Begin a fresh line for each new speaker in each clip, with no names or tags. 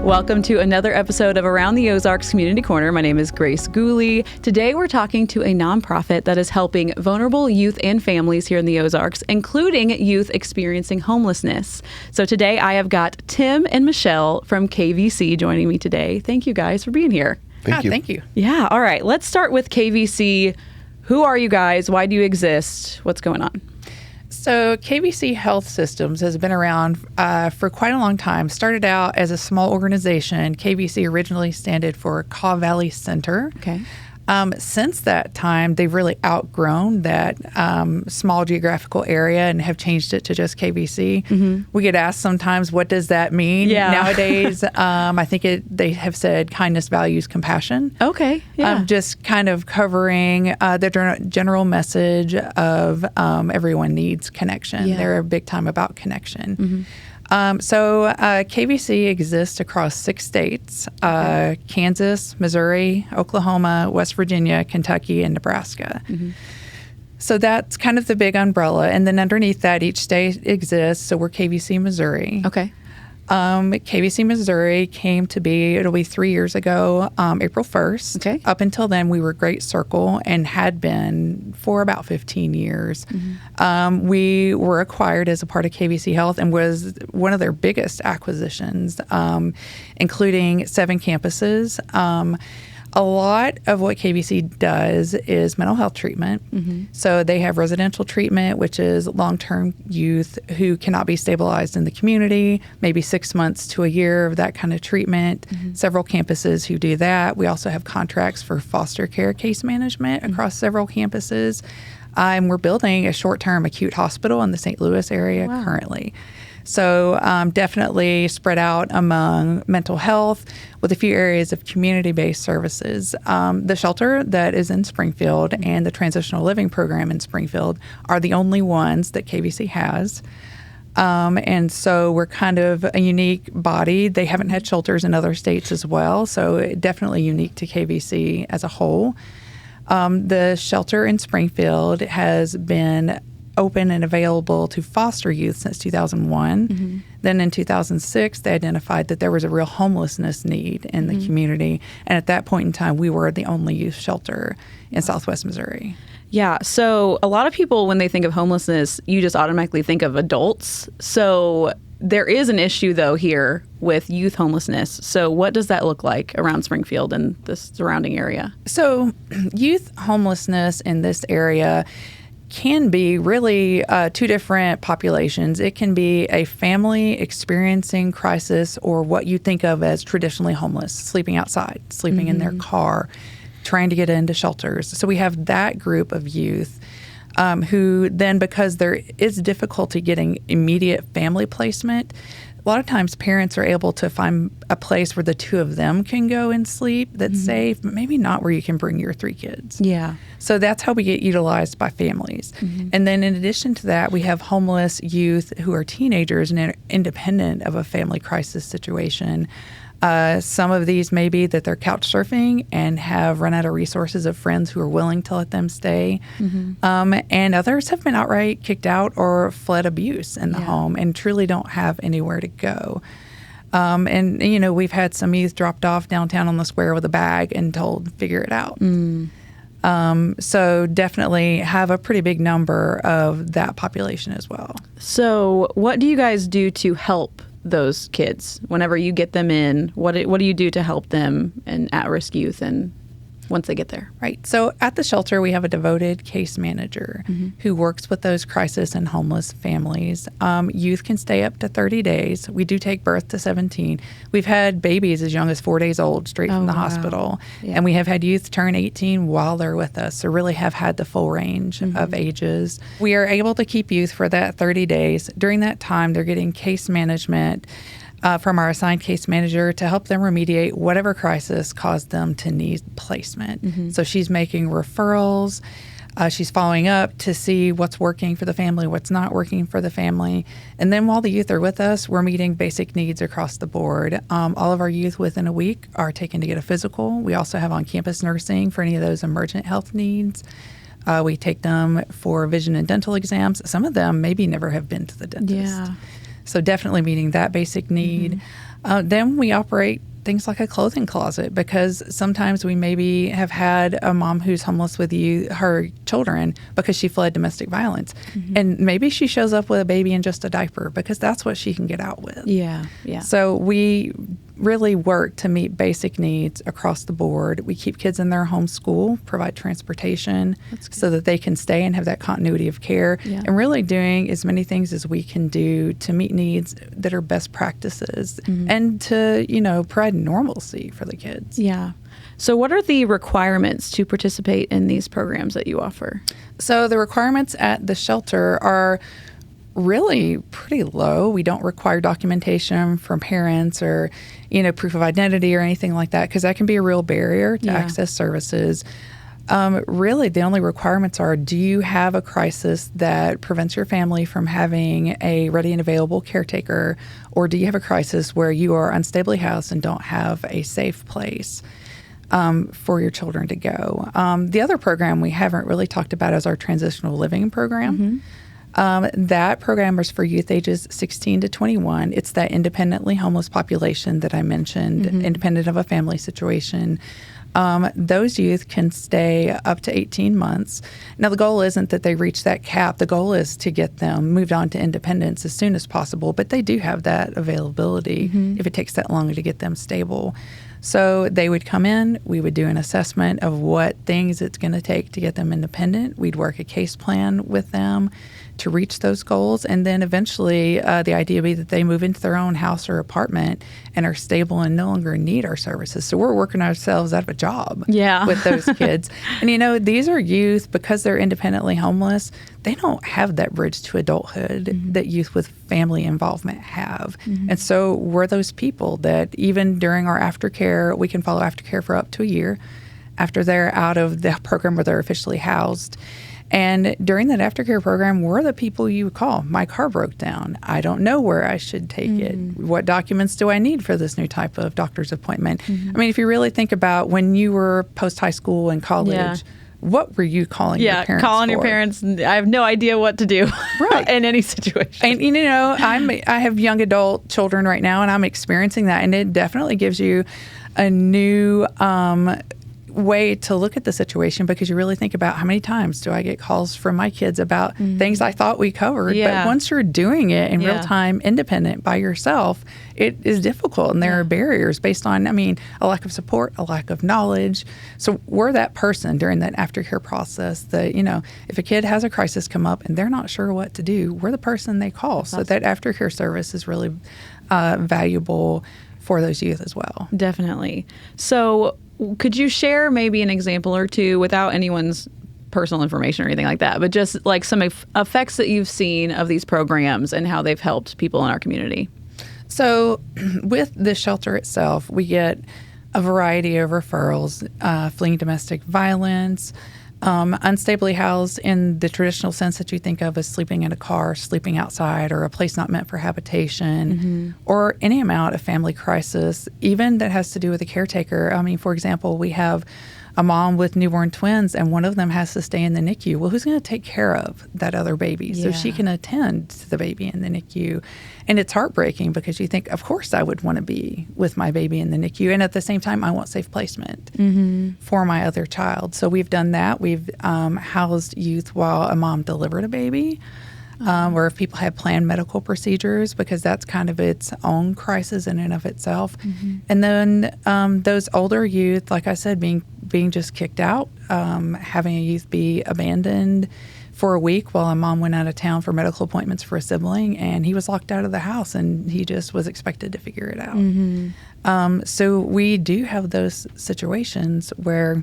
Welcome to another episode of Around the Ozarks Community Corner. My name is Grace Gooley. Today we're talking to a nonprofit that is helping vulnerable youth and families here in the Ozarks, including youth experiencing homelessness. So today I have got Tim and Michelle from KVC joining me today. Thank you guys for being here.
Thank you.
Thank you.
Yeah, all right. Let's start with KVC. Who are you guys? Why do you exist? What's going on?
So KVC Health Systems has been around for quite a long time. Started out as a small organization. KVC originally stood for Kaw Valley Center.
Okay.
Since that time, they've really outgrown that small geographical area and have changed it to just KVC. Mm-hmm. We get asked sometimes, what does that mean?
Yeah.
Nowadays, I think they have said kindness, values, compassion.
Okay. Yeah.
Just kind of covering the general message of everyone needs connection.
Yeah.
They're big time about connection.
Mm-hmm.
So KVC exists across 6 states, Kansas, Missouri, Oklahoma, West Virginia, Kentucky, and Nebraska. Mm-hmm. So that's kind of the big umbrella. And then underneath that, each state exists. So we're KVC Missouri.
Okay.
KVC Missouri came to be, it'll be 3 years ago, April 1st.
Okay.
Up until then, we were Great Circle and had been for about 15 years. Mm-hmm. We were acquired as a part of KVC Health and was one of their biggest acquisitions, including 7 campuses. A lot of what KVC does is mental health treatment. Mm-hmm. So they have residential treatment, which is long-term youth who cannot be stabilized in the community, maybe 6 months to a year of that kind of treatment. Mm-hmm. Several campuses who do that. We also have contracts for foster care case management across several campuses. And we're building a short-term acute hospital in the St. Louis area currently. So definitely spread out among mental health with a few areas of community-based services. The shelter that is in Springfield and the Transitional Living Program in Springfield are the only ones that KVC has. And so we're kind of a unique body. They haven't had shelters in other states as well, so definitely unique to KVC as a whole. The shelter in Springfield has been open and available to foster youth since 2001. Mm-hmm. Then in 2006, they identified that there was a real homelessness need in the community. And at that point in time, we were the only youth shelter in Southwest Missouri.
Yeah. So a lot of people, when they think of homelessness, you just automatically think of adults. So there is an issue, though, here with youth homelessness. So what does that look like around Springfield and the surrounding area?
So youth homelessness in this area can be really 2 different populations. It can be a family experiencing crisis or what you think of as traditionally homeless, sleeping outside, sleeping in their car, trying to get into shelters. So we have that group of youth who then, because there is difficulty getting immediate family placement, a lot of times parents are able to find a place where the 2 of them can go and sleep that's safe, but maybe not where you can bring your 3 kids.
Yeah.
So that's how we get utilized by families. Mm-hmm. And then in addition to that, we have homeless youth who are teenagers and independent of a family crisis situation. Some of these may be that they're couch surfing and have run out of resources of friends who are willing to let them stay. Mm-hmm. And others have been outright kicked out or fled abuse in the home and truly don't have anywhere to go. And, you know, we've had some youth dropped off downtown on the square with a bag and told, figure it out. So definitely have a pretty big number of that population as well.
So what do you guys do to help those kids whenever you get them in? What do you do to help them and at-risk youth and once they get there?
Right. So at the shelter, we have a devoted case manager who works with those crisis and homeless families. Youth can stay up to 30 days. We do take birth to 17. We've had babies as young as 4 days old straight from the hospital. Yeah. And we have had youth turn 18 while they're with us. So really have had the full range of ages. We are able to keep youth for that 30 days. During that time, they're getting case management from our assigned case manager to help them remediate whatever crisis caused them to need placement. So she's making referrals. She's following up to see what's working for the family, what's not working for the family. And then while the youth are with us, we're meeting basic needs across the board. All of our youth within a week are taken to get a physical. We also have on-campus nursing for any of those emergent health needs. We take them for vision and dental exams. Some of them maybe never have been to the dentist.
Yeah.
So definitely meeting that basic need. Then we operate things like a clothing closet, because sometimes we maybe have had a mom who's homeless with her children because she fled domestic violence. And maybe she shows up with a baby in just a diaper because that's what she can get out with.
Yeah.
So we really work to meet basic needs across the board. We keep kids in their home school, provide transportation so that they can stay and have that continuity of care, and really doing as many things as we can do to meet needs that are best practices and to, provide normalcy for the kids.
Yeah. So what are the requirements to participate in these programs that you offer?
So the requirements at the shelter are really pretty low. We don't require documentation from parents or, proof of identity or anything like that, because that can be a real barrier to access services. Really, the only requirements are, do you have a crisis that prevents your family from having a ready and available caretaker, or do you have a crisis where you are unstably housed and don't have a safe place for your children to go? The other program we haven't really talked about is our Transitional Living Program. That program is for youth ages 16 to 21. It's that independently homeless population that I mentioned, independent of a family situation. Those youth can stay up to 18 months. Now, the goal isn't that they reach that cap. The goal is to get them moved on to independence as soon as possible, but they do have that availability if it takes that long to get them stable. So they would come in, we would do an assessment of what things it's going to take to get them independent. We'd work a case plan with them to reach those goals. And then eventually the idea would be that they move into their own house or apartment and are stable and no longer need our services. So we're working ourselves out of a job with those kids. And, these are youth, because they're independently homeless, they don't have that bridge to adulthood that youth with family involvement have. And so we're those people that even during our aftercare, we can follow aftercare for up to a year after they're out of the program where they're officially housed. And during that aftercare program, we're the people you call. My car broke down. I don't know where I should take it. What documents do I need for this new type of doctor's appointment? I mean, if you really think about when you were post-high school and college, what were you calling your parents
calling
for?
your parents. I have no idea what to do in any situation.
And, I have young adult children right now, and I'm experiencing that. And it definitely gives you a new way to look at the situation, because you really think about, how many times do I get calls from my kids about things I thought we covered, but once you're doing it in real time, independent by yourself, it is difficult, and there are barriers based on, a lack of support, a lack of knowledge. So we're that person during that aftercare process that, if a kid has a crisis come up and they're not sure what to do, we're the person they call. So that aftercare service is really valuable for those youth as well.
Definitely. So could you share maybe an example or two, without anyone's personal information or anything like that, but just like some effects that you've seen of these programs and how they've helped people in our community? So
with the shelter itself, we get a variety of referrals, fleeing domestic violence, unstably housed in the traditional sense that you think of as sleeping in a car, sleeping outside, or a place not meant for habitation, or any amount of family crisis, even that has to do with a caretaker. For example, we have a mom with newborn twins, and one of them has to stay in the NICU. Well, who's going to take care of that other baby so she can attend to the baby in the NICU? And it's heartbreaking, because you think, of course I would want to be with my baby in the NICU. And at the same time, I want safe placement for my other child. So we've done that. We've housed youth while a mom delivered a baby. Where if people have planned medical procedures, because that's kind of its own crisis in and of itself. And then those older youth, like I said, being just kicked out, having a youth be abandoned for a week while a mom went out of town for medical appointments for a sibling, and he was locked out of the house, and he just was expected to figure it out. So we do have those situations where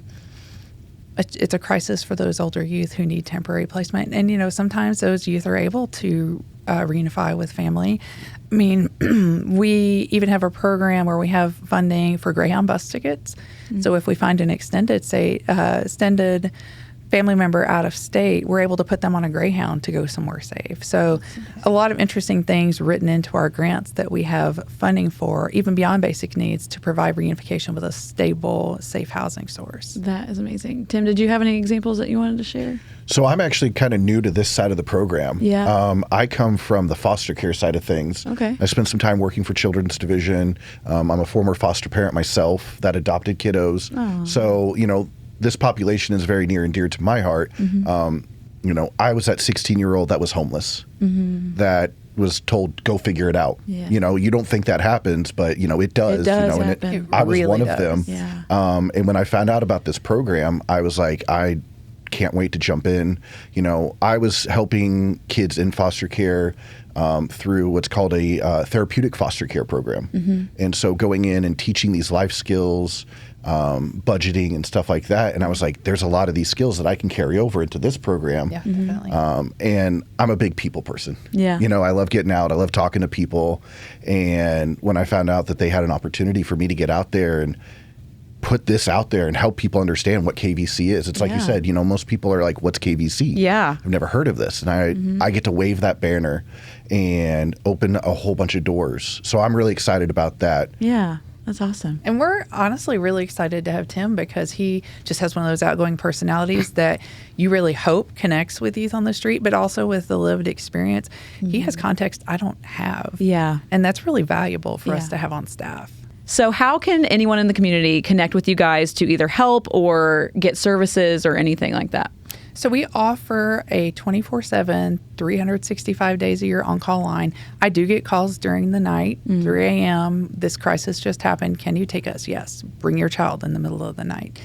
it's a crisis for those older youth who need temporary placement. And, sometimes those youth are able to reunify with family. We even have a program where we have funding for Greyhound bus tickets. So if we find an extended family member out of state, we're able to put them on a Greyhound to go somewhere safe. So a lot of interesting things written into our grants that we have funding for, even beyond basic needs, to provide reunification with a stable, safe housing source.
That is amazing. Tim, did you have any examples that you wanted to share?
So I'm actually kind of new to this side of the program.
Yeah.
I come from the foster care side of things.
Okay.
I spent some time working for Children's Division. I'm a former foster parent myself that adopted kiddos.
Oh.
So, this population is very near and dear to my heart. I was that 16-year-old that was homeless, that was told, go figure it out.
Yeah.
You don't think that happens, but, it does.
It does
and
happen.
I was
really
one of
does.
them.
Yeah.
And when I found out about this program, I was like, I can't wait to jump in. I was helping kids in foster care through what's called a therapeutic foster care program. And so going in and teaching these life skills, budgeting and stuff like that. And I was like, there's a lot of these skills that I can carry over into this program.
Yeah, definitely.
And I'm a big people person.
Yeah.
I love getting out. I love talking to people. And when I found out that they had an opportunity for me to get out there and put this out there and help people understand what KVC is. It's like you said, most people are like, what's KVC?
Yeah.
I've never heard of this. And I get to wave that banner and open a whole bunch of doors. So I'm really excited about that.
Yeah. That's awesome.
And we're honestly really excited to have Tim because he just has one of those outgoing personalities that you really hope connects with youth on the street, but also with the lived experience. He has context I don't have.
Yeah.
And that's really valuable for us to have on staff.
So how can anyone in the community connect with you guys to either help or get services or anything like that?
So we offer a 24/7, 365 days a year on-call line. I do get calls during the night, 3 a.m. This crisis just happened. Can you take us? Yes. Bring your child in the middle of the night.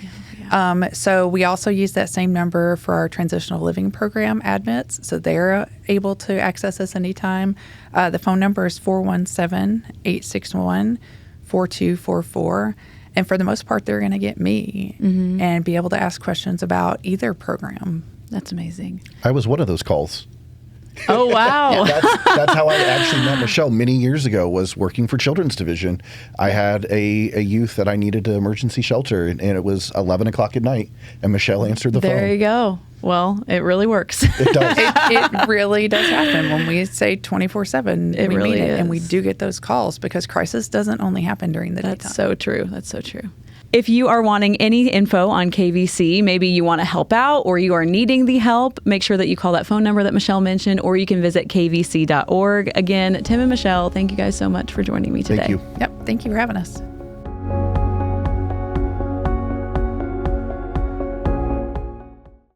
So we also use that same number for our Transitional Living Program admits. So they're able to access us anytime. The phone number is 417-861-4244. And for the most part, they're going to get me and be able to ask questions about either program.
That's amazing.
I was one of those calls.
Oh, wow.
That's how I actually met Michelle many years ago, was working for Children's Division. I had a youth that I needed to emergency shelter, and it was 11 o'clock at night, and Michelle answered the phone.
There you go. Well, it really works.
It does.
It really does happen when we say 24/7.
It
we
really
mean it, and we
is.
do get those calls because crisis doesn't only happen during the
That's
daytime.
so true. That's so true. If you are wanting any info on KVC, maybe you want to help out or you are needing the help, make sure that you call that phone number that Michelle mentioned, or you can visit kvc.org. Again, Tim and Michelle, thank you guys so much for joining me today.
Thank you.
Yep. Thank you for having us.